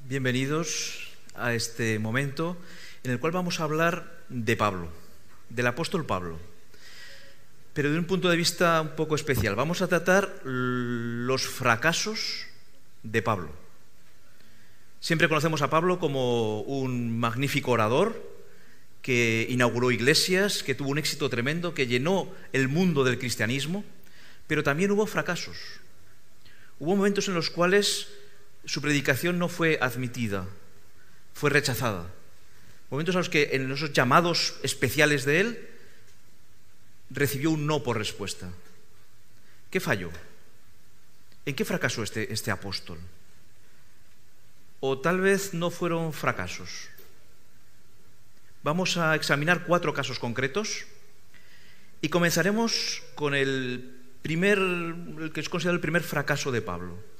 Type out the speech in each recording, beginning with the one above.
Bienvenidos a este momento en el cual vamos a hablar de Pablo, del apóstol Pablo, pero de un punto de vista un poco especial. Vamos a tratar los fracasos de Pablo. Siempre conocemos a Pablo como un magnífico orador que inauguró iglesias, que tuvo un éxito tremendo, que llenó el mundo del cristianismo, pero también hubo fracasos. Hubo momentos en los cuales su predicación no fue admitida, fue rechazada. Momentos en los que en esos llamados especiales de él recibió un no por respuesta. ¿Qué falló? ¿En qué fracasó este apóstol? O tal vez no fueron fracasos. Vamos a examinar 4 casos concretos y comenzaremos con el que es considerado el primer fracaso de Pablo.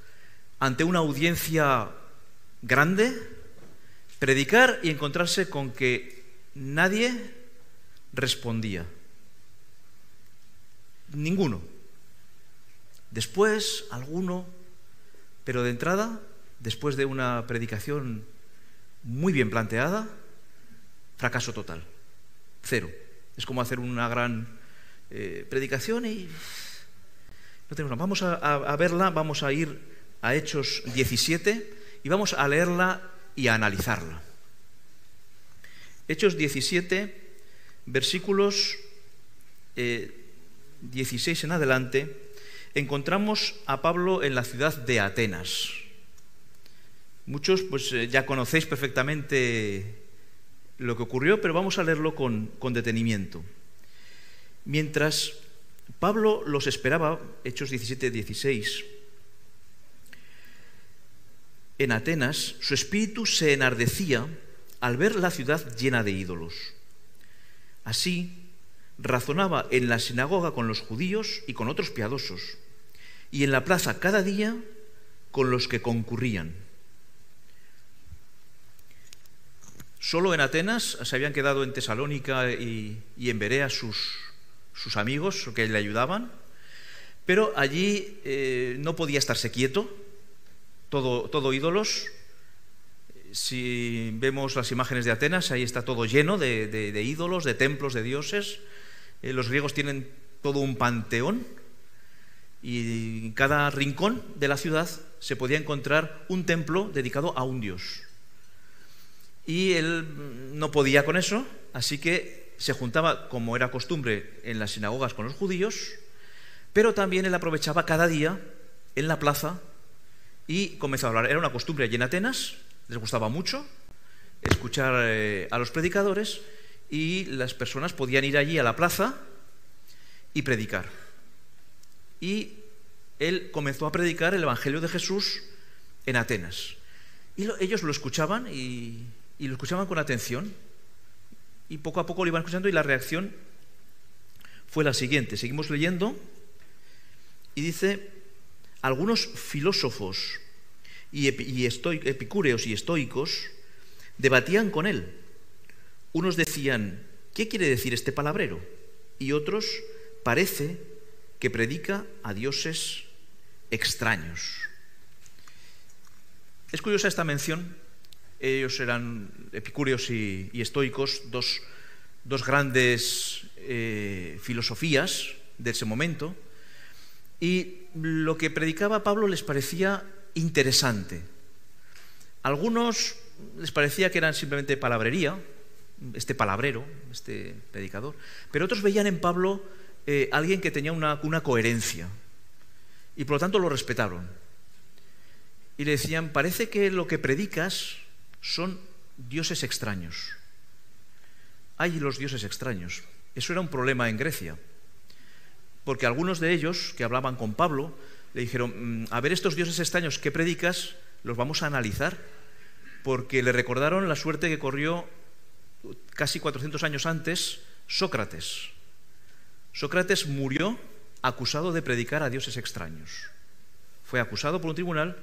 Ante una audiencia grande, predicar y encontrarse con que nadie respondía. Ninguno. Después, alguno, pero de entrada, después de una predicación muy bien planteada, fracaso total. 0. Es como hacer una gran predicación y no tenemos nada. Vamos a verla, vamos a ir a Hechos 17 y vamos a leerla y a analizarla. Hechos 17, versículos 16 en adelante, encontramos a Pablo en la ciudad de Atenas. Muchos ya conocéis perfectamente lo que ocurrió, pero vamos a leerlo con detenimiento. Mientras Pablo los esperaba, Hechos 17, 16, en Atenas, su espíritu se enardecía al ver la ciudad llena de ídolos. Así, razonaba en la sinagoga con los judíos y con otros piadosos, y en la plaza cada día con los que concurrían. Solo en Atenas se habían quedado en Tesalónica y en Berea sus amigos que le ayudaban, pero allí no podía estarse quieto. Todo ídolos. Si vemos las imágenes de Atenas, ahí está todo lleno de ídolos, de templos, de dioses. Los griegos tienen todo un panteón y en cada rincón de la ciudad se podía encontrar un templo dedicado a un dios. Y él no podía con eso, así que se juntaba, como era costumbre, en las sinagogas con los judíos, pero también él aprovechaba cada día en la plaza y comenzó a hablar. Era una costumbre allí en Atenas, les gustaba mucho escuchar a los predicadores y las personas podían ir allí a la plaza y predicar. Y él comenzó a predicar el Evangelio de Jesús en Atenas. Y ellos lo escuchaban y lo escuchaban con atención y poco a poco lo iban escuchando y la reacción fue la siguiente. Seguimos leyendo y dice: algunos filósofos y epicúreos y estoicos debatían con él. Unos decían: ¿qué quiere decir este palabrero? Y otros: parece que predica a dioses extraños. Es curiosa esta mención. Ellos eran epicúreos y estoicos, dos grandes filosofías de ese momento. Y lo que predicaba Pablo les parecía interesante. A algunos les parecía que eran simplemente palabrería, este palabrero, este predicador, pero otros veían en Pablo alguien que tenía una coherencia y por lo tanto lo respetaron. Y le decían: parece que lo que predicas son dioses extraños. Hay los dioses extraños. Eso era un problema en Grecia, porque algunos de ellos que hablaban con Pablo le dijeron: a ver, estos dioses extraños que predicas los vamos a analizar, porque le recordaron la suerte que corrió casi 400 años antes Sócrates. Sócrates murió acusado de predicar a dioses extraños. Fue acusado por un tribunal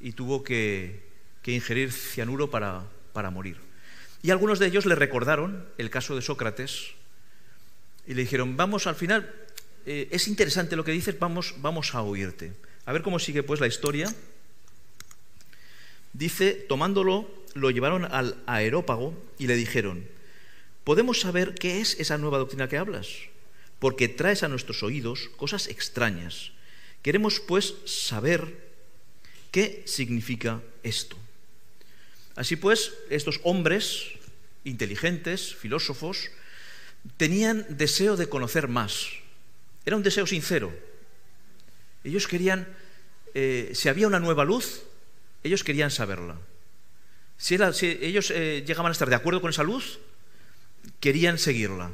y tuvo que ingerir cianuro para morir. Y algunos de ellos le recordaron el caso de Sócrates y le dijeron: vamos, al final, es interesante lo que dices, vamos a oírte. A ver cómo sigue pues la historia. Dice, tomándolo, lo llevaron al Areópago y le dijeron: ¿podemos saber qué es esa nueva doctrina que hablas? Porque traes a nuestros oídos cosas extrañas. Queremos, pues, saber qué significa esto. Así pues, estos hombres inteligentes, filósofos, tenían deseo de conocer más. Era un deseo sincero. Ellos querían, si había una nueva luz, ellos querían saberla. Si ellos llegaban a estar de acuerdo con esa luz, querían seguirla.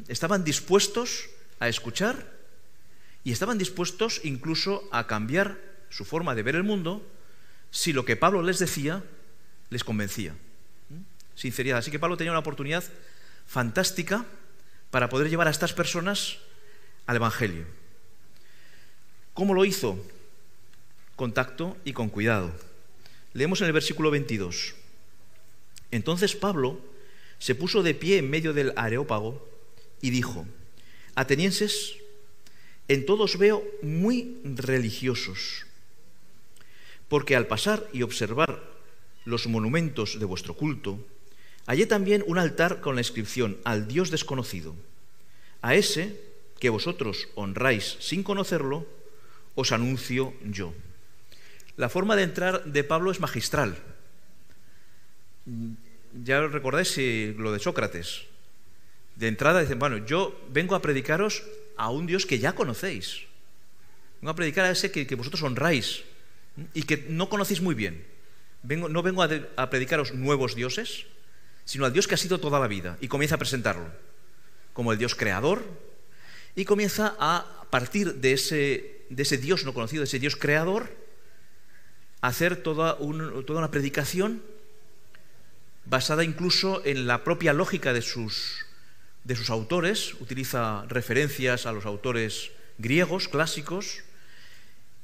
Estaban dispuestos a escuchar y estaban dispuestos incluso a cambiar su forma de ver el mundo si lo que Pablo les decía les convencía. Sinceridad. Así que Pablo tenía una oportunidad fantástica para poder llevar a estas personas al Evangelio. ¿Cómo lo hizo? Con tacto y con cuidado. Leemos en el versículo 22. Entonces Pablo se puso de pie en medio del Areópago y dijo: atenienses, en todos veo muy religiosos, porque al pasar y observar los monumentos de vuestro culto, hallé también un altar con la inscripción: al Dios desconocido. A ese que vosotros honráis sin conocerlo, os anuncio yo. La forma de entrar de Pablo es magistral. Ya recordáis lo de Sócrates. De entrada dicen: bueno, yo vengo a predicaros a un Dios que ya conocéis. Vengo a predicar a ese que vosotros honráis y que no conocéis muy bien. No vengo a predicaros nuevos dioses, sino al Dios que ha sido toda la vida. Y comienza a presentarlo como el Dios creador, y comienza a partir de ese Dios no conocido, de ese Dios creador, a hacer toda una predicación basada incluso en la propia lógica de sus autores. Utiliza referencias a los autores griegos clásicos,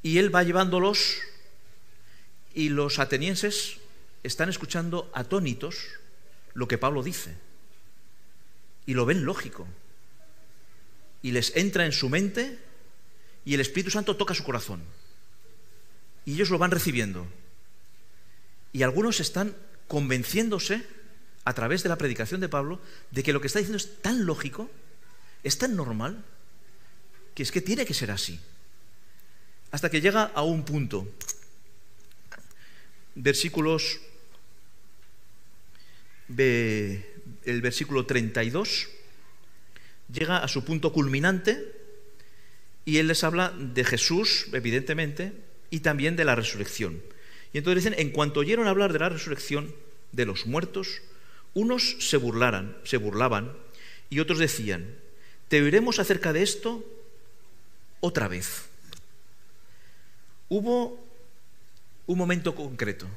y él va llevándolos, y los atenienses están escuchando atónitos lo que Pablo dice, y lo ven lógico, y les entra en su mente, y el Espíritu Santo toca su corazón, y ellos lo van recibiendo, y algunos están convenciéndose a través de la predicación de Pablo de que lo que está diciendo es tan lógico, es tan normal, que es que tiene que ser así. Hasta que llega a un punto. El versículo 32 llega a su punto culminante, y él les habla de Jesús, evidentemente, y también de la resurrección. Y entonces dicen: en cuanto oyeron hablar de la resurrección de los muertos, unos se burlaban, y otros decían: te oiremos acerca de esto otra vez. Hubo un momento concreto.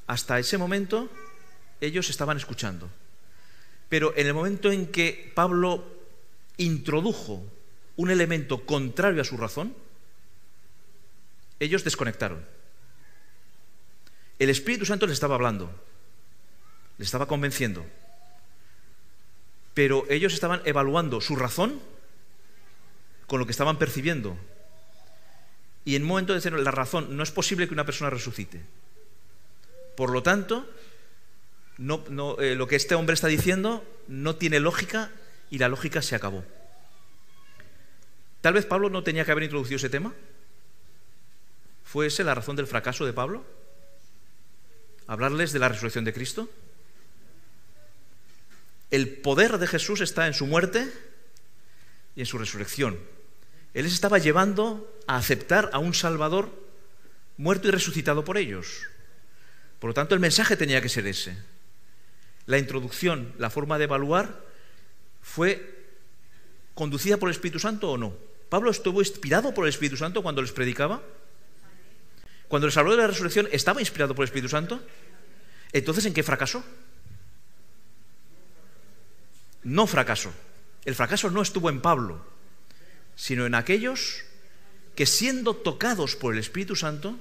Hasta ese momento ellos estaban escuchando. Pero en el momento en que Pablo introdujo un elemento contrario a su razón, ellos desconectaron. El Espíritu Santo les estaba hablando, les estaba convenciendo, pero ellos estaban evaluando su razón con lo que estaban percibiendo. Y en un momento de decir: la razón, no es posible que una persona resucite. Por lo tanto, lo que este hombre está diciendo no tiene lógica, y la lógica se acabó. Tal vez Pablo no tenía que haber introducido ese tema. ¿Fue esa la razón del fracaso de Pablo? ¿Hablarles de la resurrección de Cristo? El poder de Jesús está en su muerte y en su resurrección. Él les estaba llevando a aceptar a un Salvador muerto y resucitado por ellos. Por lo tanto, el mensaje tenía que ser ese. La introducción, la forma de evaluar, ¿fue conducida por el Espíritu Santo o no? ¿Pablo estuvo inspirado por el Espíritu Santo cuando les predicaba? Cuando les habló de la resurrección, ¿estaba inspirado por el Espíritu Santo? Entonces, ¿en qué fracasó? No fracasó. El fracaso no estuvo en Pablo, sino en aquellos que, siendo tocados por el Espíritu Santo,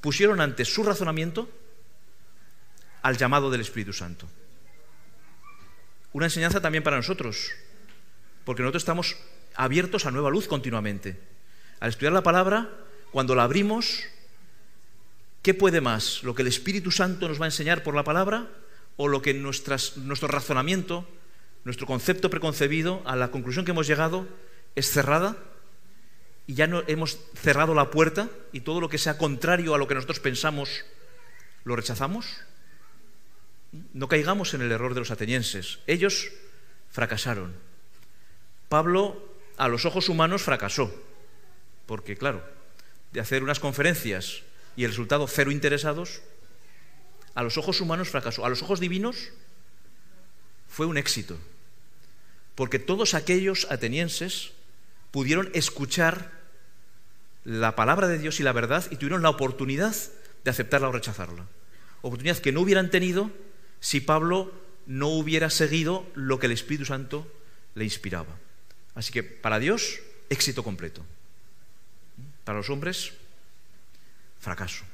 pusieron ante su razonamiento al llamado del Espíritu Santo. Una enseñanza también para nosotros, porque nosotros estamos abiertos a nueva luz continuamente. Al estudiar la palabra, cuando la abrimos, ¿Qué puede más? ¿Lo que el Espíritu Santo nos va a enseñar por la palabra o lo que nuestro razonamiento, nuestro concepto preconcebido, a la conclusión que hemos llegado, es cerrada? Y ya no hemos cerrado la puerta y todo lo que sea contrario a lo que nosotros pensamos lo rechazamos. No caigamos en el error de los atenienses. Ellos fracasaron. Pablo, a los ojos humanos, fracasó. Porque, claro, de hacer unas conferencias y el resultado cero interesados, a los ojos humanos fracasó. A los ojos divinos fue un éxito. Porque todos aquellos atenienses pudieron escuchar la palabra de Dios y la verdad y tuvieron la oportunidad de aceptarla o rechazarla. Oportunidad que no hubieran tenido si Pablo no hubiera seguido lo que el Espíritu Santo le inspiraba. Así que para Dios, éxito completo. Para los hombres, fracaso.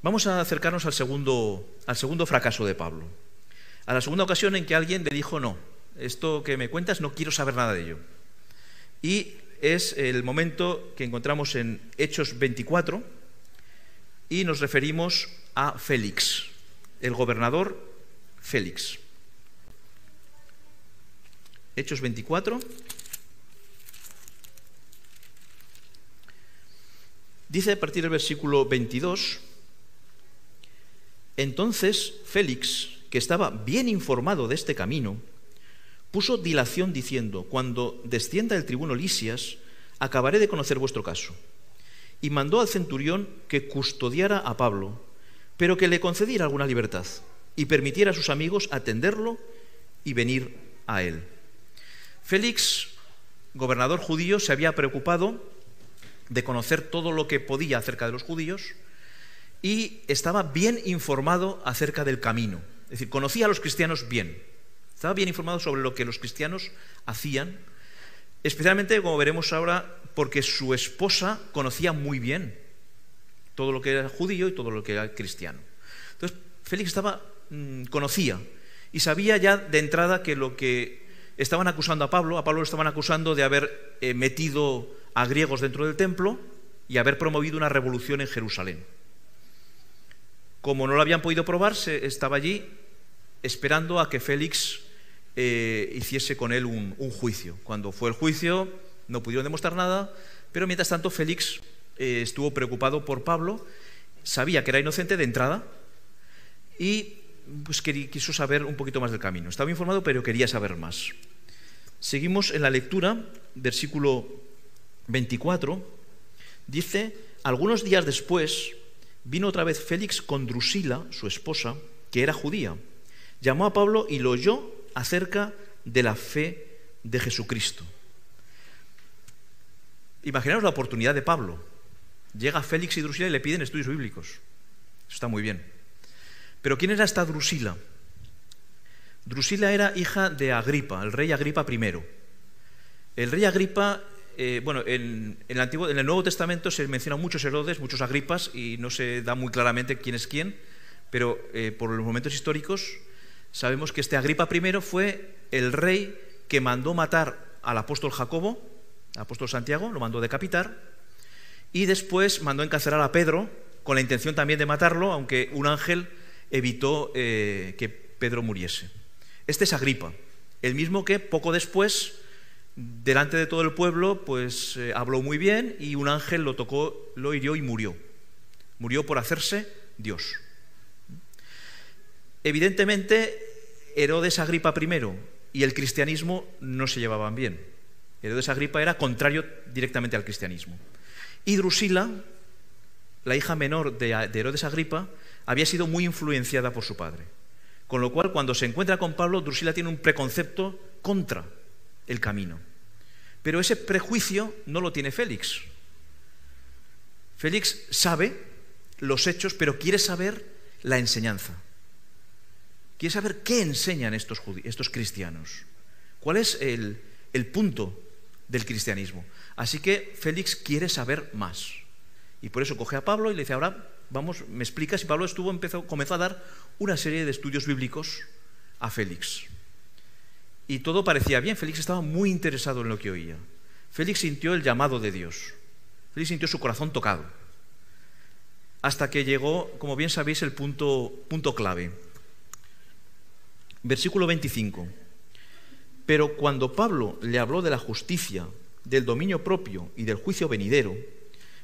Vamos a acercarnos al segundo fracaso de Pablo. A la segunda ocasión en que alguien le dijo: no, esto que me cuentas no quiero saber nada de ello. Y es el momento que encontramos en Hechos 24 y nos referimos a Félix, el gobernador Félix. Hechos 24. Dice a partir del versículo 22: entonces Félix, que estaba bien informado de este camino, puso dilación diciendo: cuando descienda el tribuno Lisias, acabaré de conocer vuestro caso. Y mandó al centurión que custodiara a Pablo, pero que le concediera alguna libertad y permitiera a sus amigos atenderlo y venir a él. Félix, gobernador judío, se había preocupado de conocer todo lo que podía acerca de los judíos y estaba bien informado acerca del camino. Es decir, conocía a los cristianos bien. Estaba bien informado sobre lo que los cristianos hacían, especialmente, como veremos ahora, porque su esposa conocía muy bien todo lo que era judío y todo lo que era cristiano. Entonces, Félix conocía y sabía ya de entrada que lo que estaban acusando a Pablo lo estaban acusando de haber metido a griegos dentro del templo y haber promovido una revolución en Jerusalén. Como no lo habían podido probar, estaba allí esperando a que Félix hiciese con él un juicio. Cuando fue el juicio no pudieron demostrar nada, pero mientras tanto Félix estuvo preocupado por Pablo, sabía que era inocente de entrada y pues quiso saber un poquito más del camino. Estaba informado, pero quería saber más. Seguimos en la lectura, versículo 24, dice: algunos días después vino otra vez Félix con Drusila, su esposa, que era judía. Llamó a Pablo y lo oyó acerca de la fe de Jesucristo. Imaginaos la oportunidad de Pablo. Llega Félix y Drusila y le piden estudios bíblicos. Eso está muy bien. Pero ¿quién era esta Drusila? Drusila era hija de Agripa, el rey Agripa I. El rey Agripa, en el Nuevo Testamento se mencionan muchos Herodes, muchos Agripas, y no se da muy claramente quién es quién, pero por los momentos históricos sabemos que este Agripa I fue el rey que mandó matar al apóstol Jacobo, al apóstol Santiago, lo mandó decapitar, y después mandó encarcelar a Pedro con la intención también de matarlo, aunque un ángel evitó que Pedro muriese. Este es Agripa, el mismo que poco después, delante de todo el pueblo, pues habló muy bien y un ángel lo tocó, lo hirió y murió. Murió por hacerse Dios. Evidentemente, Herodes Agripa I y el cristianismo no se llevaban bien. Herodes Agripa era contrario directamente al cristianismo. Y Drusila, la hija menor de Herodes Agripa, había sido muy influenciada por su padre. Con lo cual, cuando se encuentra con Pablo, Drusila tiene un preconcepto contra el camino. Pero ese prejuicio no lo tiene Félix. Félix sabe los hechos, pero quiere saber la enseñanza. Quiere saber qué enseñan estos cristianos. ¿Cuál es el punto del cristianismo? Así que Félix quiere saber más. Y por eso coge a Pablo y le dice: ahora vamos, me explicas. Y Pablo comenzó a dar una serie de estudios bíblicos a Félix. Y todo parecía bien. Félix estaba muy interesado en lo que oía. Félix sintió el llamado de Dios. Félix sintió su corazón tocado. hasta que llegó, como bien sabéis, el punto clave. Versículo 25. Pero cuando Pablo le habló de la justicia, del dominio propio y del juicio venidero,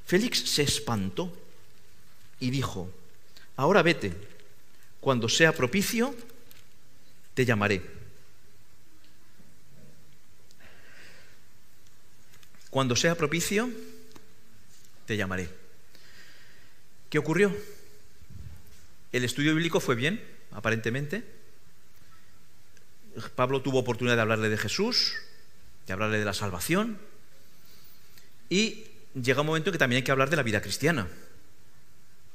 Félix se espantó y dijo: ahora vete, cuando sea propicio, te llamaré. Cuando sea propicio, te llamaré. ¿Qué ocurrió? El estudio bíblico fue bien, aparentemente. Pablo tuvo oportunidad de hablarle de Jesús, de hablarle de la salvación, y llega un momento en que también hay que hablar de la vida cristiana.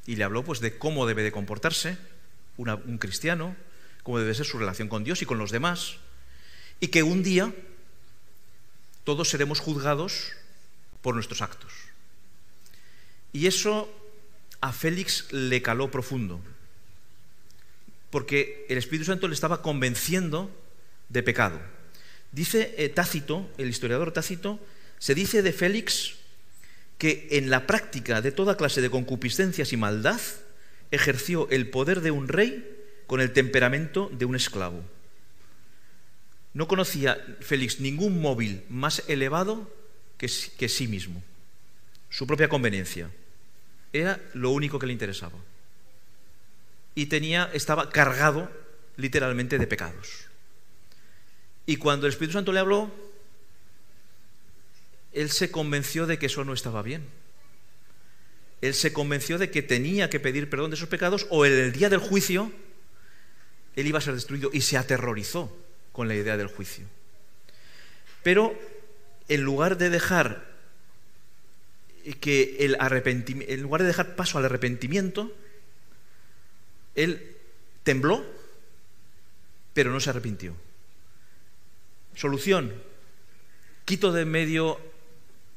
Y le habló pues de cómo debe de comportarse un cristiano, cómo debe ser su relación con Dios y con los demás, y que un día todos seremos juzgados por nuestros actos. Y eso a Félix le caló profundo, porque el Espíritu Santo le estaba convenciendo de pecado. Dice Tácito, el historiador Tácito, se dice de Félix que en la práctica de toda clase de concupiscencias y maldad ejerció el poder de un rey con el temperamento de un esclavo. No conocía Félix ningún móvil más elevado que sí mismo, su propia conveniencia. Era lo único que le interesaba. Y estaba cargado literalmente de pecados. Y cuando el Espíritu Santo le habló, él se convenció de que eso no estaba bien. Él se convenció de que tenía que pedir perdón de esos pecados, o en el día del juicio él iba a ser destruido, y se aterrorizó con la idea del juicio. Pero en lugar de dejar paso al arrepentimiento, él tembló, pero no se arrepintió. Solución: quito de en medio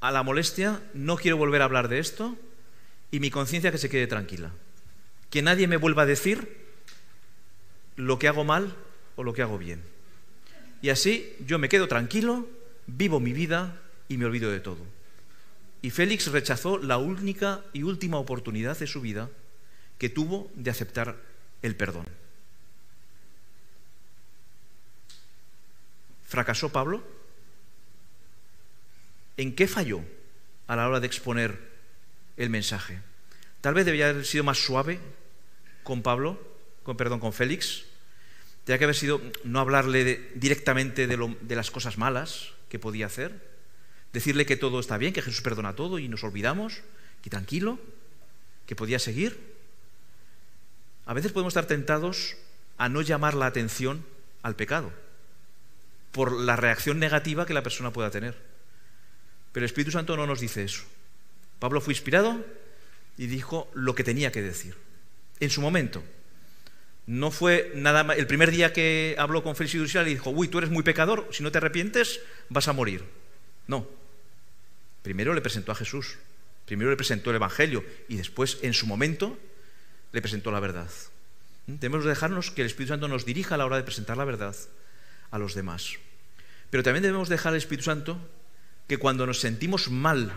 a la molestia, no quiero volver a hablar de esto, y mi conciencia que se quede tranquila. Que nadie me vuelva a decir lo que hago mal o lo que hago bien. Y así yo me quedo tranquilo, vivo mi vida y me olvido de todo. Y Félix rechazó la única y última oportunidad de su vida que tuvo de aceptar el perdón. ¿Fracasó Pablo? ¿En qué falló a la hora de exponer el mensaje? Tal vez debía haber sido más suave con con Félix. Tendría que haber sido no hablarle directamente de las cosas malas que podía hacer, decirle que todo está bien, que Jesús perdona todo y nos olvidamos, que tranquilo, que podía seguir. A veces podemos estar tentados a no llamar la atención al pecado por la reacción negativa que la persona pueda tener. Pero el Espíritu Santo no nos dice eso. Pablo fue inspirado y dijo lo que tenía que decir en su momento. No fue nada más. El primer día que habló con Félix y Drusila le dijo: uy, tú eres muy pecador, si no te arrepientes vas a morir. No. Primero le presentó a Jesús, primero le presentó el Evangelio, y después, en su momento, le presentó la verdad. Debemos dejarnos que el Espíritu Santo nos dirija a la hora de presentar la verdad a los demás. Pero también debemos dejar al Espíritu Santo que cuando nos sentimos mal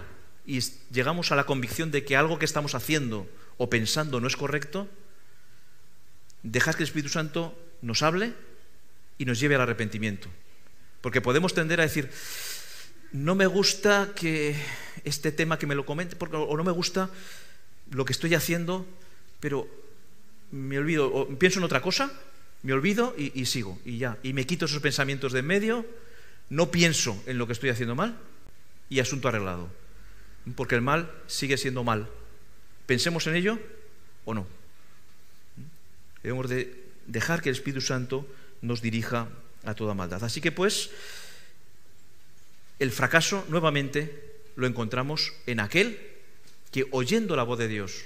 y llegamos a la convicción de que algo que estamos haciendo o pensando no es correcto, dejar que el Espíritu Santo nos hable y nos lleve al arrepentimiento. Porque podemos tender a decir: no me gusta que este tema que me lo comente, o no me gusta lo que estoy haciendo, pero me olvido, o pienso en otra cosa, me olvido y sigo, y ya. Y me quito esos pensamientos de en medio, no pienso en lo que estoy haciendo mal, y asunto arreglado. Porque el mal sigue siendo mal. Pensemos en ello o no. Debemos de dejar que el Espíritu Santo nos dirija a toda maldad. Así que pues, el fracaso nuevamente lo encontramos en aquel que, oyendo la voz de Dios,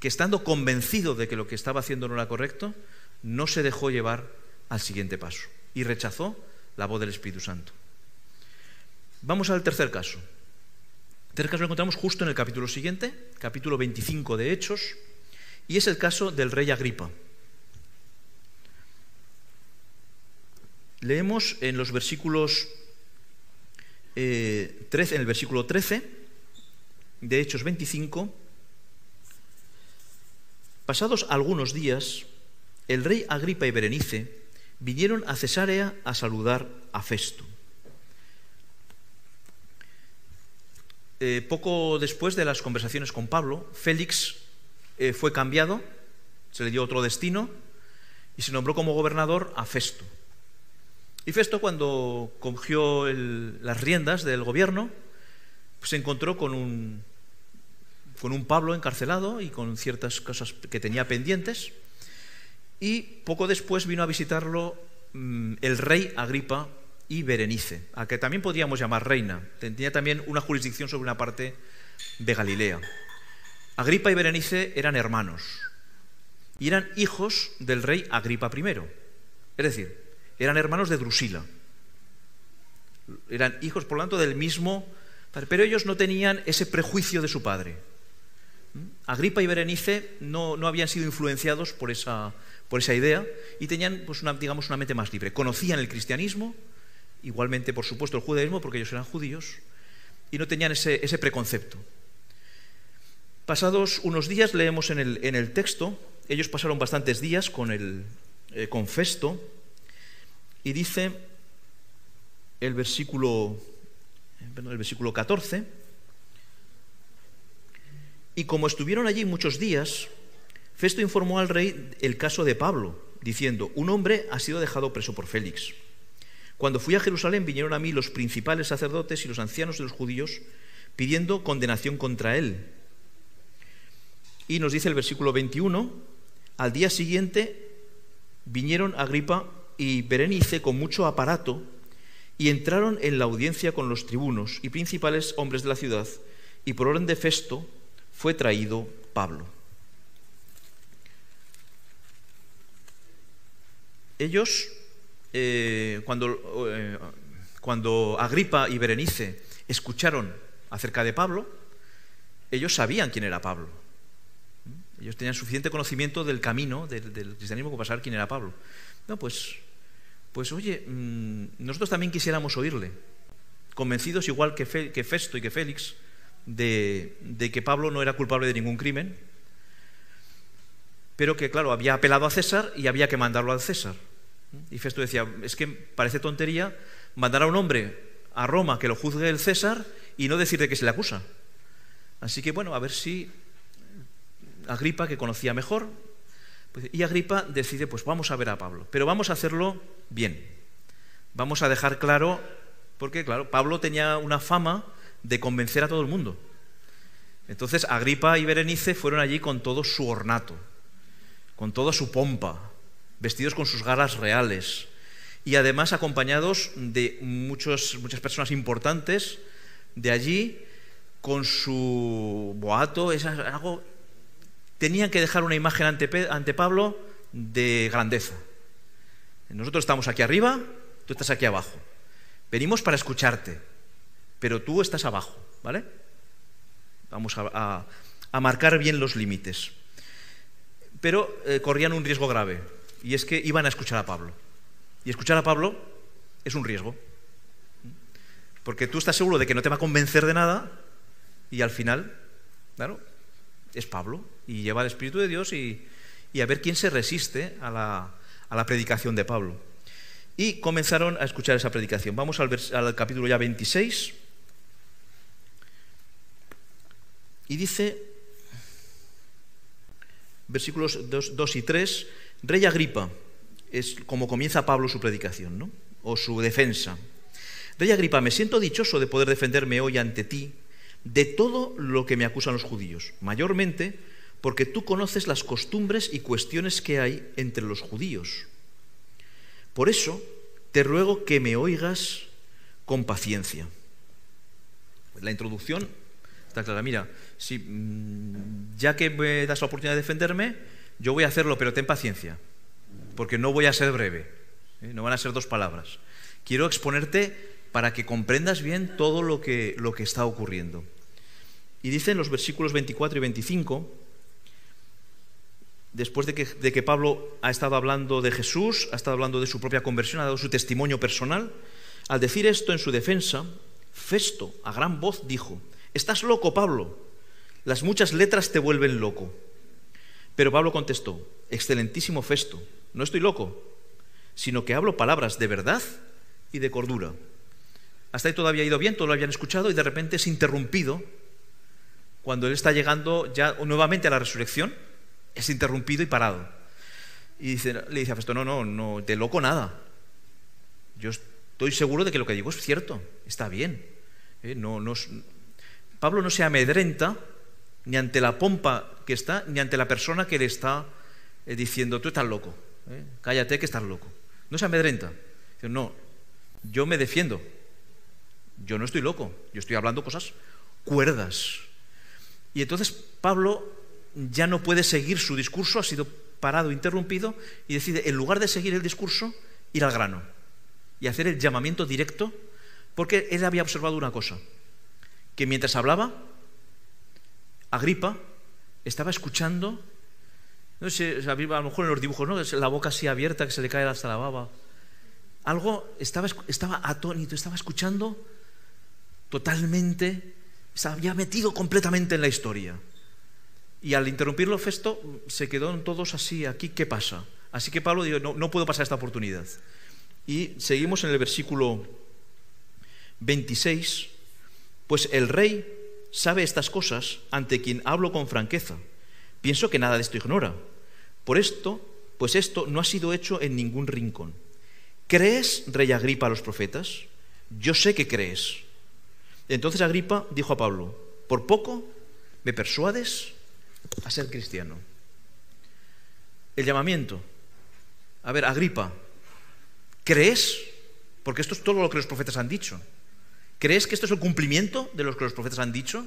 que estando convencido de que lo que estaba haciendo no era correcto, no se dejó llevar al siguiente paso y rechazó la voz del Espíritu Santo. Vamos al tercer caso. El tercer caso lo encontramos justo en el capítulo siguiente, capítulo 25 de Hechos, y es el caso del rey Agripa. Leemos en los versículos 13, en el versículo 13 de Hechos 25, Pasados algunos días, el rey Agripa y Berenice vinieron a Cesarea a saludar a Festo. Poco después de las conversaciones con Pablo, Félix fue cambiado, se le dio otro destino y se nombró como gobernador a Festo. Y Festo, cuando cogió las riendas del gobierno, pues se encontró con un Pablo encarcelado y con ciertas cosas que tenía pendientes. Y poco después vino a visitarlo el rey Agripa y Berenice, a que también podríamos llamar reina. Tenía también una jurisdicción sobre una parte de Galilea. Agripa y Berenice eran hermanos y eran hijos del rey Agripa I. Es decir, eran hermanos de Drusila. Eran hijos, por lo tanto, del mismo padre, pero ellos no tenían ese prejuicio de su padre. Agripa y Berenice no habían sido influenciados por esa idea y tenían pues una mente más libre. Conocían el cristianismo, igualmente, por supuesto, el judaísmo, porque ellos eran judíos, y no tenían ese preconcepto. Pasados unos días, leemos en el texto, ellos pasaron bastantes días con Festo, y dice el versículo 14: y como estuvieron allí muchos días, Festo informó al rey el caso de Pablo, diciendo: un hombre ha sido dejado preso por Félix. Cuando fui a Jerusalén, vinieron a mí los principales sacerdotes y los ancianos de los judíos pidiendo condenación contra él. Y nos dice el versículo 21: al día siguiente vinieron Agripa y Berenice con mucho aparato y entraron en la audiencia con los tribunos y principales hombres de la ciudad, y por orden de Festo fue traído Pablo. Ellos, cuando Agripa y Berenice escucharon acerca de Pablo, ellos sabían quién era Pablo. Ellos tenían suficiente conocimiento del camino del cristianismo para saber quién era Pablo. No, pues oye, nosotros también quisiéramos oírle, convencidos igual que Festo y que Félix de que Pablo no era culpable de ningún crimen, pero que, claro, había apelado a César y había que mandarlo al César. Y Festo decía: es que parece tontería mandar a un hombre a Roma que lo juzgue el César y no decir de qué se le acusa. Así que, bueno, a ver si Agripa, que conocía mejor, y Agripa decide: pues vamos a ver a Pablo, pero vamos a hacerlo bien. Vamos a dejar claro, porque, claro, Pablo tenía una fama de convencer a todo el mundo. Entonces Agripa y Berenice fueron allí con todo su ornato, con toda su pompa, vestidos con sus galas reales y además acompañados de muchas personas importantes de allí con su boato. Tenían que dejar una imagen ante Pablo de grandeza. Nosotros estamos aquí arriba, tú estás aquí abajo. Venimos para escucharte, pero tú estás abajo, ¿vale? Vamos a marcar bien los límites. Pero corrían un riesgo grave, y es que iban a escuchar a Pablo. Y escuchar a Pablo es un riesgo, porque tú estás seguro de que no te va a convencer de nada, y al final, claro, es Pablo, y lleva el Espíritu de Dios, y a ver quién se resiste a la predicación de Pablo. Y comenzaron a escuchar esa predicación. Vamos al capítulo ya 26, y dice, versículos 2 y 3, Rey Agripa, es como comienza Pablo su predicación, ¿no? O su defensa. Rey Agripa, me siento dichoso de poder defenderme hoy ante ti de todo lo que me acusan los judíos, mayormente porque tú conoces las costumbres y cuestiones que hay entre los judíos. Por eso te ruego que me oigas con paciencia. La introducción está clara. Mira, si, ya que me das la oportunidad de defenderme, yo voy a hacerlo, pero ten paciencia, porque no voy a ser breve, no van a ser 2 palabras. Quiero exponerte para que comprendas bien todo lo que está ocurriendo. Y dicen los versículos 24 y 25, después de que Pablo ha estado hablando de Jesús, ha estado hablando de su propia conversión, ha dado su testimonio personal, al decir esto en su defensa, Festo, a gran voz, dijo: «Estás loco, Pablo, las muchas letras te vuelven loco. Pero Pablo contestó: excelentísimo Festo, no estoy loco, sino que hablo palabras de verdad y de cordura. Hasta ahí todo había ido bien, todo lo habían escuchado, y de repente es interrumpido cuando él está llegando ya nuevamente a la resurrección. Es interrumpido y parado. Y le dice a Festo: no, de loco nada. Yo estoy seguro de que lo que digo es cierto, está bien. Pablo no se amedrenta ni ante la pompa que está, ni ante la persona que le está diciendo: tú estás loco, cállate que estás loco. No se amedrenta. Dice: no, yo me defiendo. Yo no estoy loco, yo estoy hablando cosas cuerdas. Y entonces Pablo ya no puede seguir su discurso, ha sido parado, interrumpido, y decide, en lugar de seguir el discurso, ir al grano y hacer el llamamiento directo, porque él había observado una cosa, que mientras hablaba, Agripa estaba escuchando, no sé, a lo mejor en los dibujos, ¿no? La boca así abierta, que se le cae hasta la baba. Algo, estaba atónito, estaba escuchando totalmente, se había metido completamente en la historia. Y al interrumpirlo Festo, se quedaron todos así: aquí, ¿qué pasa? Así que Pablo dijo: no puedo pasar esta oportunidad. Y seguimos en el versículo 26. Pues el rey sabe estas cosas, ante quien hablo con franqueza. Pienso que nada de esto ignora. Pues esto no ha sido hecho en ningún rincón. ¿Crees, rey Agripa, a los profetas? Yo sé que crees. Entonces Agripa dijo a Pablo: por poco me persuades a ser cristiano. El llamamiento. A ver, Agripa, ¿crees? Porque esto es todo lo que los profetas han dicho. ¿Crees que esto es el cumplimiento de lo que los profetas han dicho?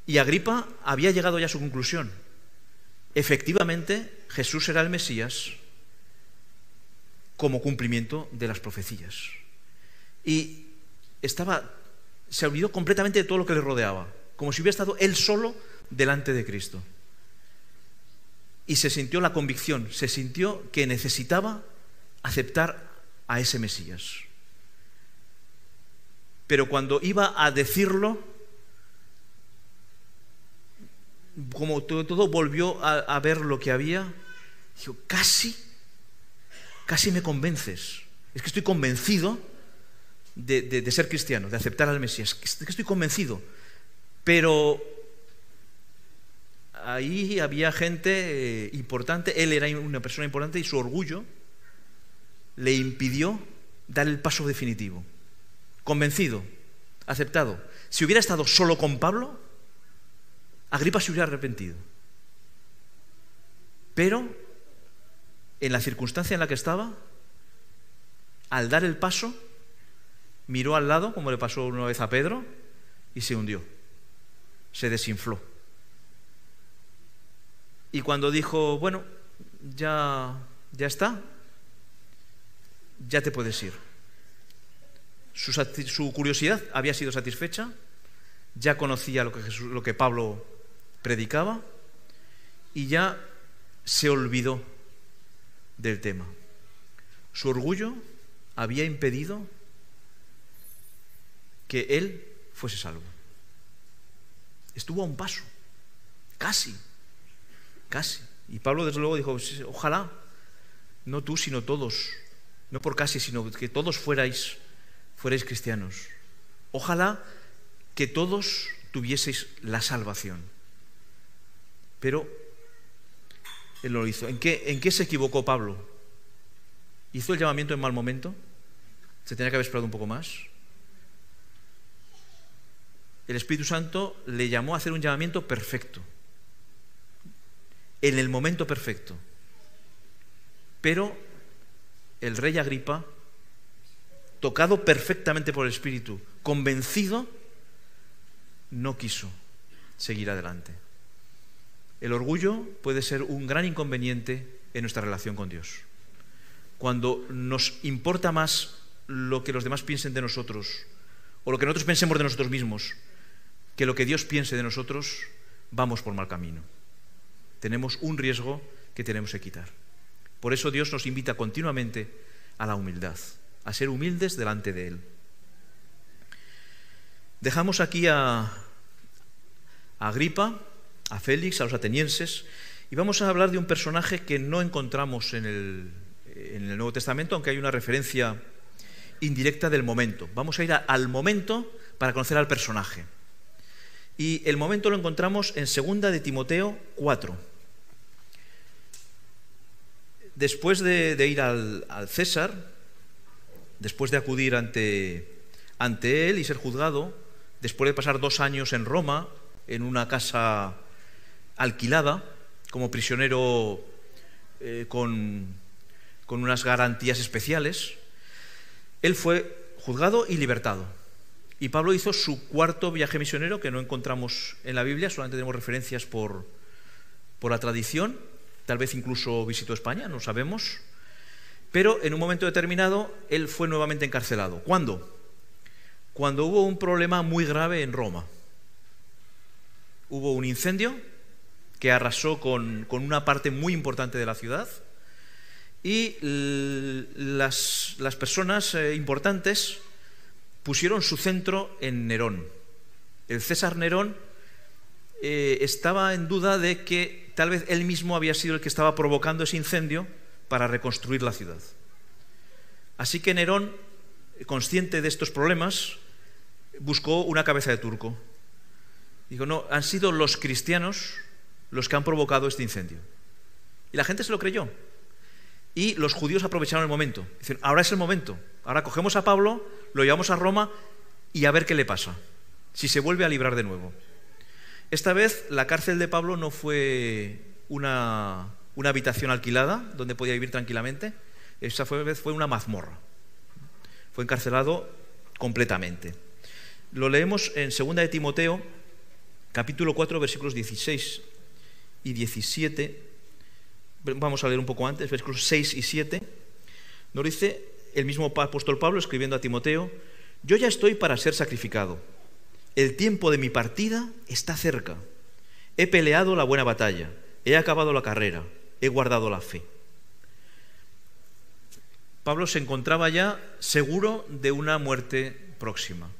Y Agripa había llegado ya a su conclusión. Efectivamente, Jesús será el Mesías como cumplimiento de las profecías. Y se olvidó completamente de todo lo que le rodeaba, como si hubiera estado él solo delante de Cristo. Y se sintió la convicción, se sintió que necesitaba aceptar a ese Mesías. Pero cuando iba a decirlo, como todo volvió a ver lo que había, dijo: casi me convences. Es que estoy convencido de ser cristiano, de aceptar al Mesías. Es que estoy convencido. Pero ahí había gente importante, él era una persona importante, y su orgullo le impidió dar el paso definitivo. Convencido, aceptado. Si hubiera estado solo con Pablo, Agripa se hubiera arrepentido. Pero en la circunstancia en la que estaba, al dar el paso, miró al lado, como le pasó una vez a Pedro, y se hundió, se desinfló. Y cuando dijo: bueno, ya está, ya te puedes ir, su curiosidad había sido satisfecha, ya conocía lo que Pablo predicaba, y ya se olvidó del tema. Su orgullo había impedido que él fuese salvo. Estuvo a un paso, casi. Y Pablo desde luego dijo: ojalá, no tú sino todos, no por casi, sino que todos fuerais cristianos. Ojalá que todos tuvieseis la salvación. Pero él no lo hizo. ¿En qué se equivocó Pablo? ¿Hizo el llamamiento en mal momento? ¿Se tenía que haber esperado un poco más? El Espíritu Santo le llamó a hacer un llamamiento perfecto, en el momento perfecto. Pero el rey Agripa, tocado perfectamente por el Espíritu, convencido, no quiso seguir adelante. El orgullo puede ser un gran inconveniente en nuestra relación con Dios. Cuando nos importa más lo que los demás piensen de nosotros, o lo que nosotros pensemos de nosotros mismos, que lo que Dios piense de nosotros, vamos por mal camino. Tenemos un riesgo que tenemos que quitar. Por eso Dios nos invita continuamente a la humildad, a ser humildes delante de Él. Dejamos aquí a Agripa, a Félix, a los atenienses, Y vamos a hablar de un personaje que no encontramos en el Nuevo Testamento, aunque hay una referencia indirecta del momento. Vamos a ir al momento para conocer al personaje. Y el momento lo encontramos en 2 de Timoteo 4. Después de ir al César, después de acudir ante él y ser juzgado, después de pasar 2 años en Roma, en una casa alquilada, como prisionero con unas garantías especiales, él fue juzgado y libertado. Y Pablo hizo su 4.º viaje misionero, que no encontramos en la Biblia, solamente tenemos referencias por la tradición, tal vez incluso visitó España, no sabemos, pero en un momento determinado él fue nuevamente encarcelado. ¿Cuándo? Cuando hubo un problema muy grave en Roma. Hubo un incendio que arrasó con una parte muy importante de la ciudad, y las personas importantes pusieron su centro en Nerón. El César Nerón estaba en duda de que tal vez él mismo había sido el que estaba provocando ese incendio para reconstruir la ciudad. Así que Nerón, consciente de estos problemas, buscó una cabeza de turco. Dijo, no, han sido los cristianos los que han provocado este incendio. Y la gente se lo creyó. Y los judíos aprovecharon el momento. Dicen, ahora es el momento. Ahora cogemos a Pablo, lo llevamos a Roma y a ver qué le pasa, si se vuelve a librar de nuevo. Esta vez la cárcel de Pablo no fue una habitación alquilada donde podía vivir tranquilamente. Esta vez fue una mazmorra. Fue encarcelado completamente. Lo leemos en 2 de Timoteo, capítulo 4, versículos 16 y 17. Vamos a leer un poco antes, versículos 6 y 7. Nos dice el mismo apóstol Pablo escribiendo a Timoteo: yo ya estoy para ser sacrificado. El tiempo de mi partida está cerca. He peleado la buena batalla, he acabado la carrera, he guardado la fe. Pablo se encontraba ya seguro de una muerte próxima.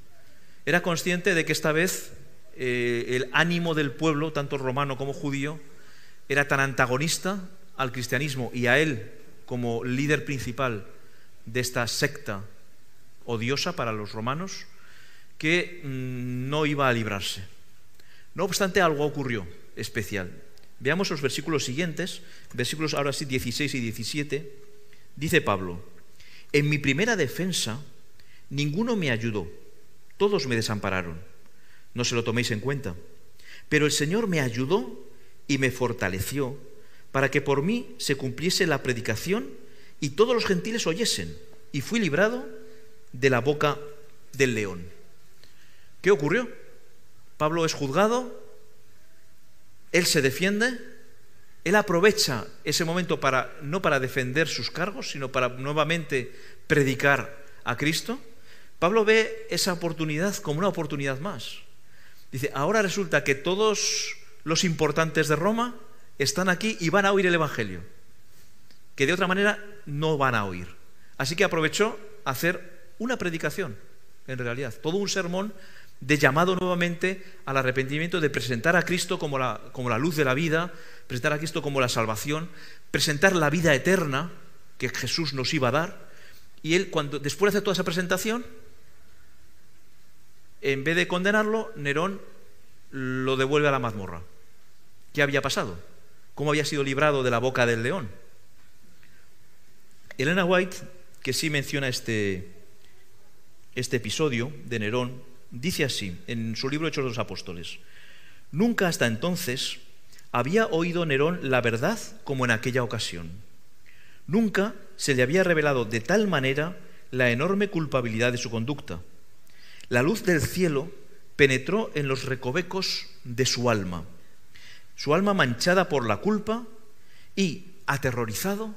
Era consciente de que esta vez el ánimo del pueblo, tanto romano como judío, era tan antagonista al cristianismo y a él como líder principal de esta secta odiosa para los romanos, que no iba a librarse. No obstante, algo ocurrió especial. Veamos los versículos siguientes, versículos ahora sí 16 y 17. Dice Pablo: en mi primera defensa ninguno me ayudó, todos me desampararon. No se lo toméis en cuenta. Pero el Señor me ayudó y me fortaleció para que por mí se cumpliese la predicación y todos los gentiles oyesen, y fui librado de la boca del león. ¿Qué ocurrió? Pablo es juzgado, él se defiende, él aprovecha ese momento no para defender sus cargos, sino para nuevamente predicar a Cristo. Pablo ve esa oportunidad como una oportunidad más. Dice, ahora resulta que todos los importantes de Roma están aquí y van a oír el Evangelio, que de otra manera no van a oír. Así que aprovechó a hacer una predicación, en realidad, todo un sermón de llamado nuevamente al arrepentimiento, de presentar a Cristo como la luz de la vida, presentar a Cristo como la salvación, presentar la vida eterna que Jesús nos iba a dar. Y él, después de hacer toda esa presentación, en vez de condenarlo, Nerón lo devuelve a la mazmorra. ¿Qué había pasado? ¿Cómo había sido librado de la boca del león? Elena White, que sí menciona este episodio de Nerón, dice así en su libro Hechos de los Apóstoles: nunca hasta entonces había oído Nerón la verdad como en aquella ocasión. Nunca se le había revelado de tal manera la enorme culpabilidad de su conducta. La luz del cielo penetró en los recovecos de su alma manchada por la culpa, y, aterrorizado,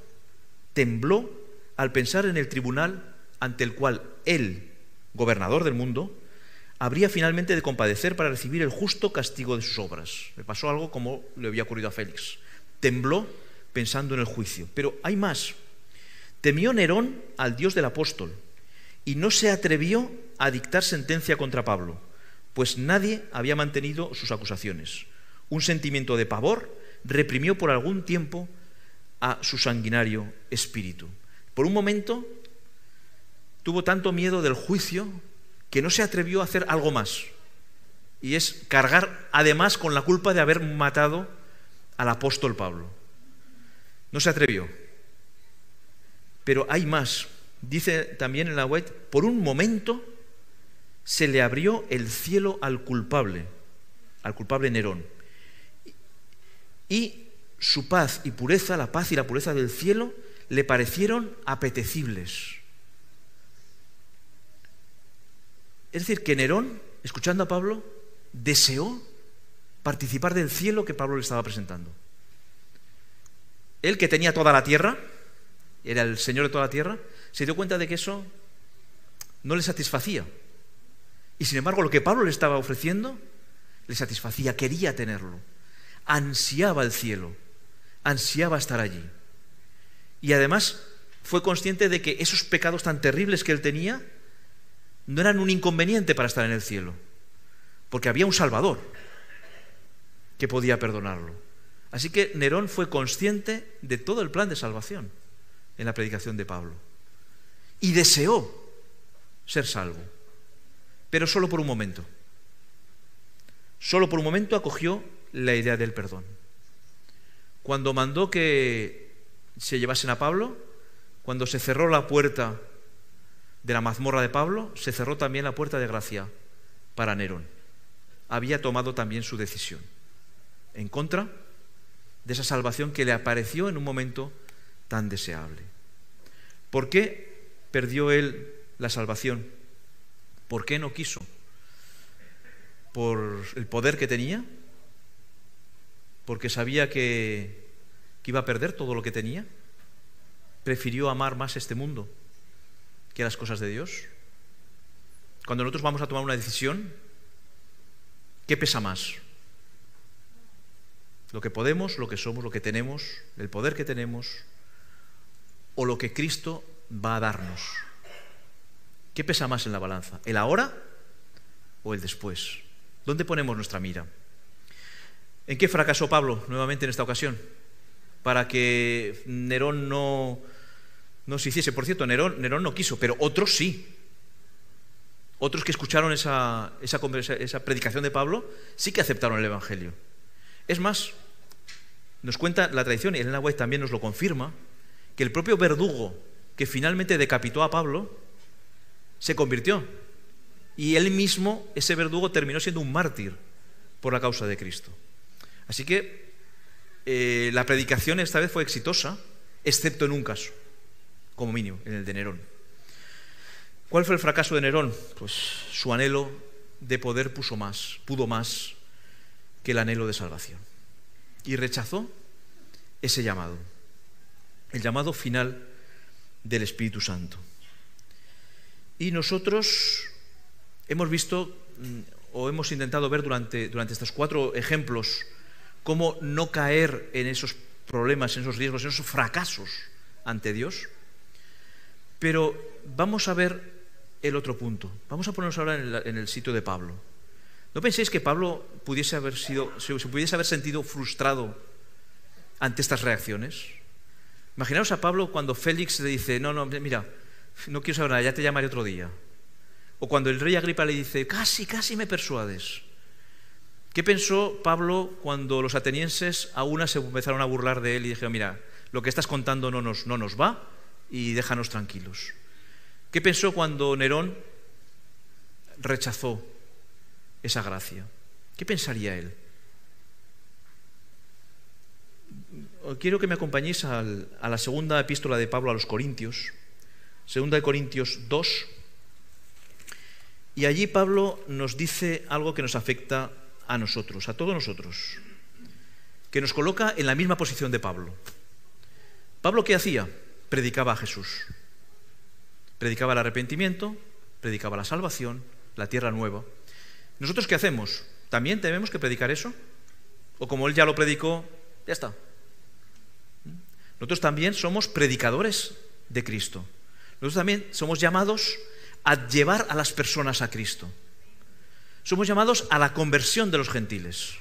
tembló al pensar en el tribunal ante el cual él, gobernador del mundo, habría finalmente de compadecer para recibir el justo castigo de sus obras. Le pasó algo como le había ocurrido a Félix. Tembló pensando en el juicio. Pero hay más. Temió Nerón al Dios del apóstol y no se atrevió a dictar sentencia contra Pablo, pues nadie había mantenido sus acusaciones. Un sentimiento de pavor reprimió por algún tiempo a su sanguinario espíritu. Por un momento tuvo tanto miedo del juicio que no se atrevió a hacer algo más, y es cargar además con la culpa de haber matado al apóstol Pablo. No se atrevió. Pero hay más. Dice también en la web, por un momento se le abrió el cielo al culpable Nerón. Y su paz y pureza, la paz y la pureza del cielo, le parecieron apetecibles. Es decir, que Nerón, escuchando a Pablo, deseó participar del cielo que Pablo le estaba presentando. Él, que tenía toda la tierra, era el señor de toda la tierra, se dio cuenta de que eso no le satisfacía. Y sin embargo, lo que Pablo le estaba ofreciendo le satisfacía, quería tenerlo, ansiaba el cielo, ansiaba estar allí. Y además fue consciente de que esos pecados tan terribles que él tenía no eran un inconveniente para estar en el cielo, porque había un Salvador que podía perdonarlo. Así que Nerón fue consciente de todo el plan de salvación en la predicación de Pablo y deseó ser salvo, pero solo por un momento. Solo por un momento acogió la idea del perdón. Cuando mandó que se llevasen a Pablo, cuando se cerró la puerta de la mazmorra de Pablo, se cerró también la puerta de gracia para Nerón. Había tomado también su decisión en contra de esa salvación que le apareció en un momento tan deseable. ¿Por qué perdió él la salvación? ¿Por qué no quiso? ¿Por el poder que tenía? ¿Porque sabía que iba a perder todo lo que tenía? ¿Prefirió amar más este mundo que las cosas de Dios? Cuando nosotros vamos a tomar una decisión, ¿qué pesa más? ¿Lo que podemos, lo que somos, lo que tenemos, el poder que tenemos, o lo que Cristo va a darnos? ¿Qué pesa más en la balanza? ¿El ahora o el después? ¿Dónde ponemos nuestra mira? ¿En qué fracasó Pablo nuevamente en esta ocasión? Para que Nerón no se hiciese. Por cierto, Nerón no quiso, pero otros sí. Otros que escucharon esa predicación de Pablo sí que aceptaron el Evangelio. Es más, nos cuenta la tradición, y Elena White también nos lo confirma, que el propio verdugo que finalmente decapitó a Pablo se convirtió. Y él mismo, ese verdugo, terminó siendo un mártir por la causa de Cristo. Así que la predicación esta vez fue exitosa, excepto en un caso, como mínimo, en el de Nerón. ¿Cuál fue el fracaso de Nerón? Pues su anhelo de poder pudo más que el anhelo de salvación. Y rechazó ese llamado, el llamado final del Espíritu Santo. Y nosotros hemos visto, o hemos intentado ver durante estos 4 ejemplos, cómo no caer en esos problemas, en esos riesgos, en esos fracasos ante Dios. Pero vamos a ver el otro punto. Vamos a ponernos ahora en el sitio de Pablo. ¿No penséis que Pablo se pudiese haber sentido frustrado ante estas reacciones? Imaginaos a Pablo cuando Félix le dice, no, mira, no quiero saber nada, ya te llamaré otro día. O cuando el rey Agripa le dice, casi me persuades. ¿Qué pensó Pablo cuando los atenienses a una se empezaron a burlar de él y dijeron, mira, lo que estás contando no nos va y déjanos tranquilos? ¿Qué pensó cuando Nerón rechazó esa gracia? ¿Qué pensaría él? Quiero que me acompañéis a la segunda epístola de Pablo a los Corintios, 2 Corintios 2, y allí Pablo nos dice algo que nos afecta a nosotros, a todos nosotros, que nos coloca en la misma posición de Pablo. ¿Pablo qué hacía? Predicaba a Jesús. Predicaba el arrepentimiento, predicaba la salvación, la tierra nueva. ¿Nosotros qué hacemos? ¿También tenemos que predicar eso? ¿O como él ya lo predicó, ya está? Nosotros también somos predicadores de Cristo. Nosotros también somos llamados a llevar a las personas a Cristo. Somos llamados a la conversión de los gentiles.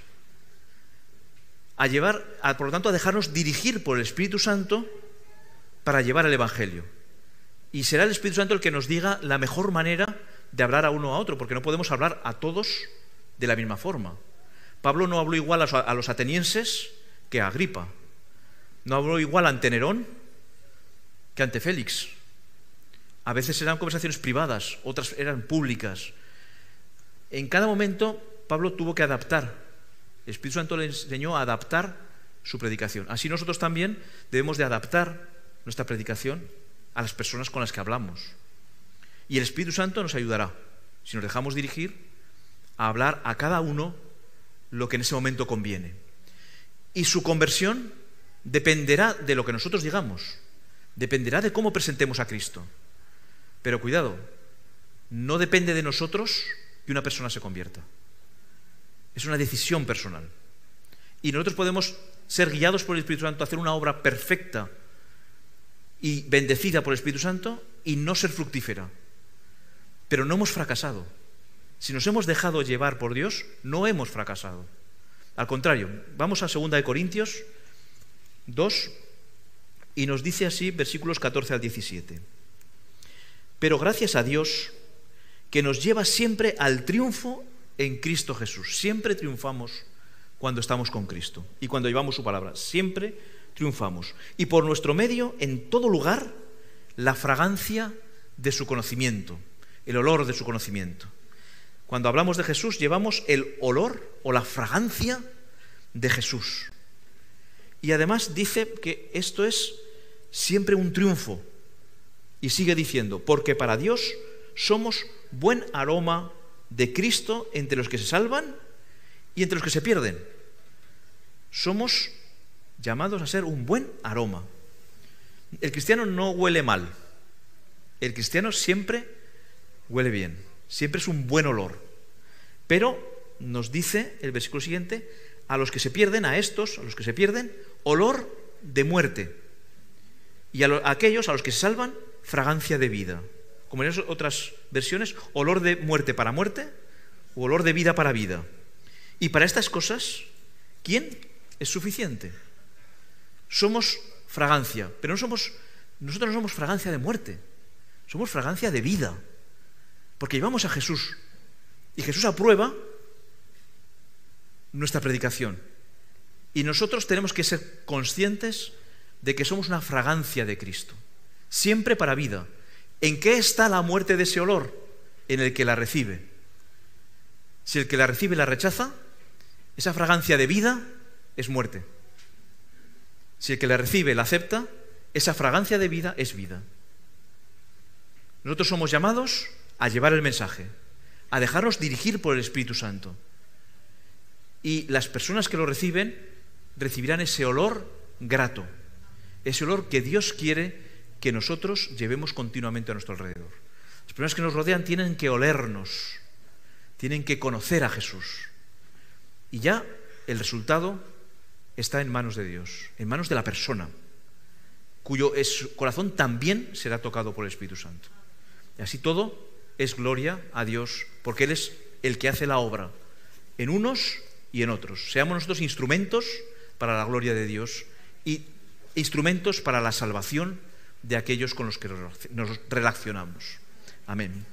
por lo tanto, a dejarnos dirigir por el Espíritu Santo para llevar el Evangelio. Y será el Espíritu Santo el que nos diga la mejor manera de hablar a uno a otro, porque no podemos hablar a todos de la misma forma. Pablo no habló igual a los atenienses que a Agripa. No habló igual ante Nerón que ante Félix. A veces eran conversaciones privadas, otras eran públicas. En cada momento Pablo tuvo que adaptar. El Espíritu Santo le enseñó a adaptar su predicación. Así nosotros también debemos de adaptar nuestra predicación a las personas con las que hablamos. Y el Espíritu Santo nos ayudará, si nos dejamos dirigir, a hablar a cada uno lo que en ese momento conviene. Y su conversión dependerá de lo que nosotros digamos, dependerá de cómo presentemos a Cristo. Pero cuidado, no depende de nosotros que una persona se convierta. Es una decisión personal. Y nosotros podemos ser guiados por el Espíritu Santo, hacer una obra perfecta y bendecida por el Espíritu Santo y no ser fructífera. Pero no hemos fracasado. Si nos hemos dejado llevar por Dios, no hemos fracasado. Al contrario, vamos a 2 Corintios 2 y nos dice así, versículos 14 al 17. Pero gracias a Dios que nos lleva siempre al triunfo en Cristo Jesús. Siempre triunfamos cuando estamos con Cristo y cuando llevamos su palabra. Siempre triunfamos. Y por nuestro medio, en todo lugar, la fragancia de su conocimiento, el olor de su conocimiento. Cuando hablamos de Jesús, llevamos el olor o la fragancia de Jesús. Y además dice que esto es siempre un triunfo. Y sigue diciendo, porque para Dios somos buen aroma de Cristo entre los que se salvan y entre los que se pierden. Somos llamados a ser un buen aroma. El cristiano no huele mal. El cristiano siempre huele bien. Siempre es un buen olor. Pero nos dice el versículo siguiente, a los que se pierden, a los que se pierden, olor de muerte. Y a aquellos a los que se salvan, fragancia de vida. Como en otras versiones, olor de muerte para muerte o olor de vida para vida. Y para estas cosas, ¿quién es suficiente? Somos fragancia, pero nosotros no somos fragancia de muerte, somos fragancia de vida, porque llevamos a Jesús y Jesús aprueba nuestra predicación. Y nosotros tenemos que ser conscientes de que somos una fragancia de Cristo, siempre para vida. ¿En qué está la muerte de ese olor? En el que la recibe. Si el que la recibe la rechaza, esa fragancia de vida es muerte. Si el que la recibe la acepta, esa fragancia de vida es vida. Nosotros somos llamados a llevar el mensaje, a dejarnos dirigir por el Espíritu Santo. Y las personas que lo reciben recibirán ese olor grato, ese olor que Dios quiere que nosotros llevemos continuamente a nuestro alrededor. Las personas que nos rodean tienen que olernos, tienen que conocer a Jesús. Y ya el resultado está en manos de Dios, en manos de la persona, cuyo corazón también será tocado por el Espíritu Santo. Y así todo es gloria a Dios, porque Él es el que hace la obra, en unos y en otros. Seamos nosotros instrumentos para la gloria de Dios y instrumentos para la salvación de aquellos con los que nos relacionamos. Amén.